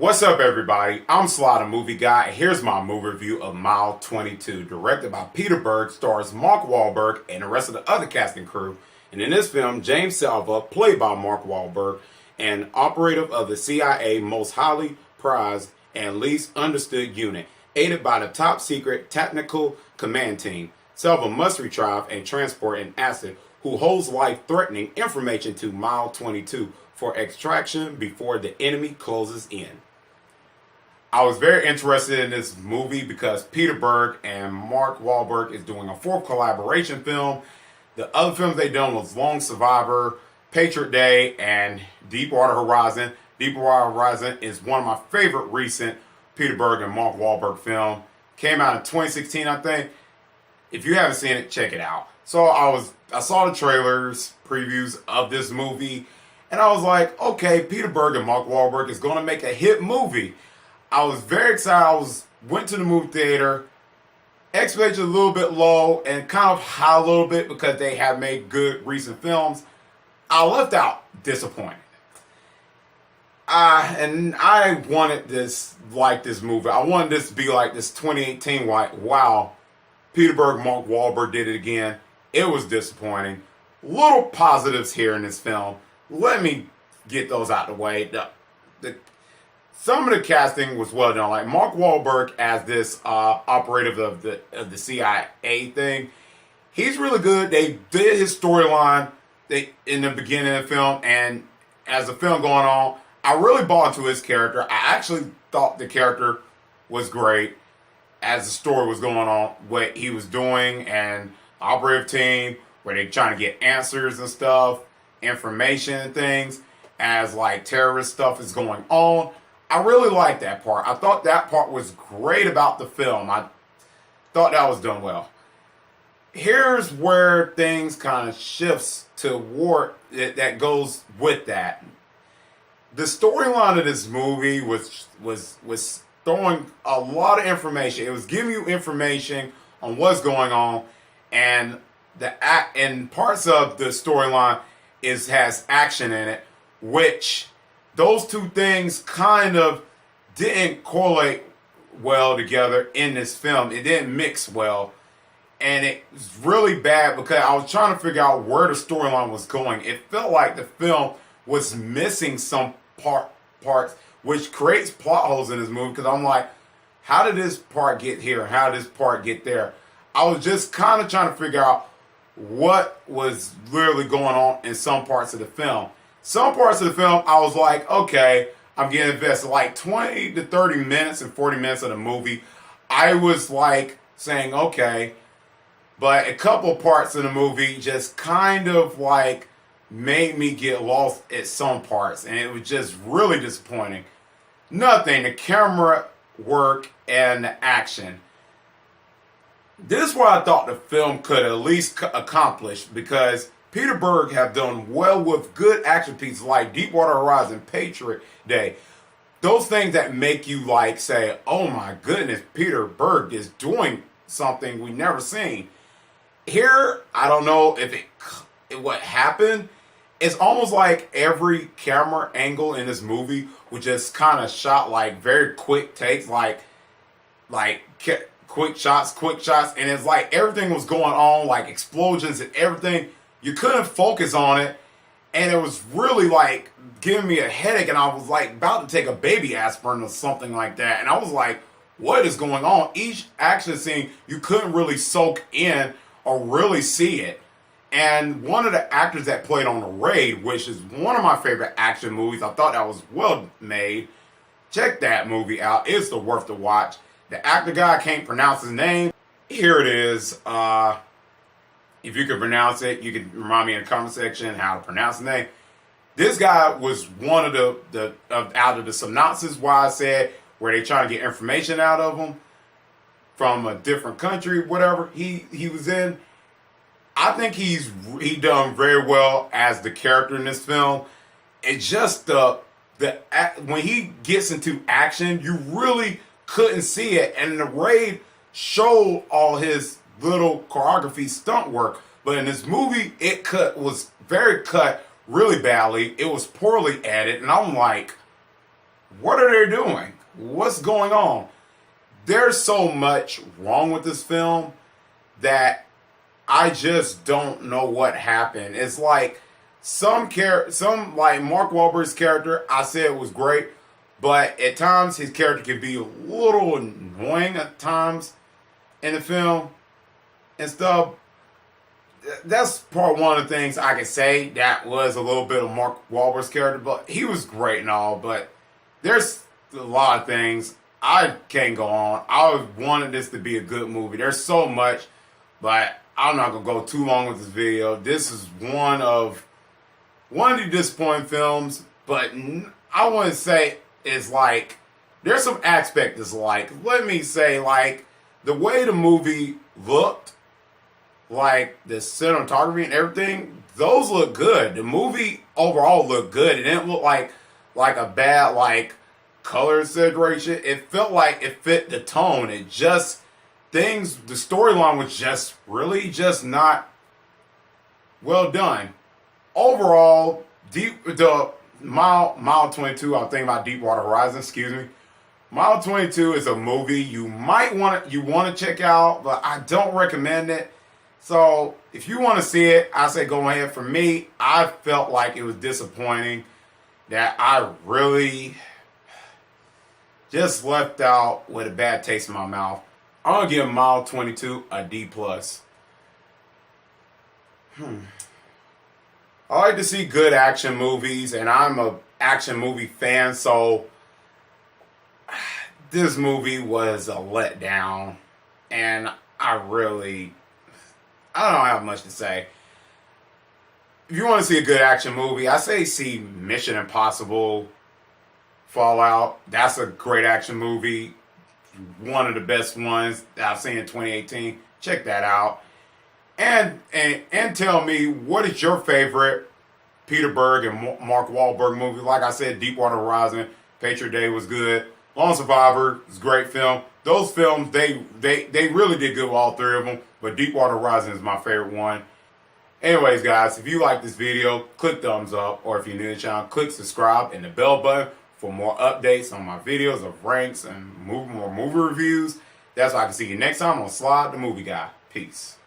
What's up, everybody? I'm Sly The Movie Guy, and here's my movie review of Mile 22, directed by Peter Berg, stars Mark Wahlberg and the rest of the other casting crew. And in this film, James Salva, played by Mark Wahlberg, an operative of the CIA most highly prized and least understood unit, aided by the top secret technical command team. Salva must retrieve and transport an asset who holds life-threatening information to Mile 22 for extraction before the enemy closes in. I was very interested in this movie because Peter Berg and Mark Wahlberg is doing a fourth collaboration film. The other films they done was Lone Survivor, Patriot Day, and Deepwater Horizon. Deepwater Horizon is one of my favorite recent Peter Berg and Mark Wahlberg film. Came out in 2016, I think. If you haven't seen it, check it out. So I saw the trailers, previews of this movie, and I was like, okay, Peter Berg and Mark Wahlberg is going to make a hit movie. I was very excited. Went to the movie theater, expectations a little bit low, and kind of high a little bit because they have made good recent films. I left out disappointed. And I wanted this movie. I wanted this to be like this 2018 wow, Peter Berg, Mark Wahlberg did it again. It was disappointing. Little positives here in this film. Let me get those out of the way. Some of the casting was well done. Like Mark Wahlberg as this operative of the CIA thing. He's really good. They did his storyline in the beginning of the film, and as the film going on, I really bought into his character. I actually thought the character was great as the story was going on, what he was doing, and the operative team, where they trying to get answers and stuff, information and things, as like terrorist stuff is going on. I really liked that part. I thought that part was great about the film. I thought that was done well. Here's where things kind of shifts toward that goes with that. The storyline of this movie was throwing a lot of information. It was giving you information on what's going on, and parts of the storyline has action in it, which those two things kind of didn't correlate well together in this film. It didn't mix well. And it was really bad because I was trying to figure out where the storyline was going. It felt like the film was missing some parts, which creates plot holes in this movie. Because I'm like, how did this part get here? How did this part get there? I was just kind of trying to figure out what was literally going on in some parts of the film. Some parts of the film, I was like, okay, I'm getting invested. Like 20 to 30 minutes and 40 minutes of the movie, I was like saying, okay. But a couple parts of the movie just kind of like made me get lost at some parts. And it was just really disappointing. Nothing, the camera work and the action. This is what I thought the film could at least accomplish, because Peter Berg have done well with good action pieces like Deepwater Horizon, Patriot Day. Those things that make you like say, oh my goodness, Peter Berg is doing something we never seen. Here, I don't know if what happened. It's almost like every camera angle in this movie was just kind of shot like very quick takes, like quick shots, and it's like everything was going on, like explosions and everything. You couldn't focus on it, and it was really like giving me a headache, and I was like about to take a baby aspirin or something like that, and I was like, what is going on? Each action scene, you couldn't really soak in or really see it. And one of the actors that played on The Raid, which is one of my favorite action movies, I thought that was well made. Check that movie out. It's worth the watch. The actor guy, I can't pronounce his name. Here it is. If you can pronounce it, you can remind me in the comment section how to pronounce the name. This guy was one of the out of the synopsis why I said where they trying to get information out of him from a different country, whatever he was in. I think he done very well as the character in this film. It's just when he gets into action, you really couldn't see it, and The Raid showed all his little choreography stunt work, but in this movie it was very cut really badly. It was poorly edited, and I'm like, what are they doing? What's going on? There's so much wrong with this film that I just don't know what happened. It's like some like Mark Wahlberg's character, I said was great, but at times his character can be a little annoying at times in the film and stuff. That's part one of the things I can say that was a little bit of Mark Wahlberg's character, but he was great and all, but there's a lot of things I can't go on. I wanted this to be a good movie. There's so much, but I'm not gonna go too long with this video. This is one of the disappointing films, but I wouldn't say it's like there's some aspect that's like, let me say, like the way the movie looked, like the cinematography and everything, those look good. The movie overall looked good. It didn't look like a bad like color saturation. It felt like it fit the tone. It just the storyline was just really just not well done. Overall, Mile 22, I'm thinking about Deepwater Horizon, excuse me. Mile 22 is a movie you want to check out, but I don't recommend it. So if you want to see it, I say go ahead. For me, I felt like it was disappointing that I really just left out with a bad taste in my mouth. I'm going to give Mile 22 a D+. I like to see good action movies, and I'm a action movie fan, so this movie was a letdown, and I don't have much to say. If you want to see a good action movie, I say see Mission Impossible Fallout. That's a great action movie. One of the best ones that I've seen in 2018. Check that out. And tell me, what is your favorite Peter Berg and Mark Wahlberg movie? Like I said, Deepwater Horizon, Patriot Day was good. Lone Survivor is a great film. Those films, they really did good with all three of them. But Deepwater Horizon is my favorite one. Anyways, guys, if you like this video, click thumbs up. Or if you're new to the channel, click subscribe and the bell button for more updates on my videos of ranks and more movie reviews. That's why I can see you next time on Sly the Movie Guy. Peace.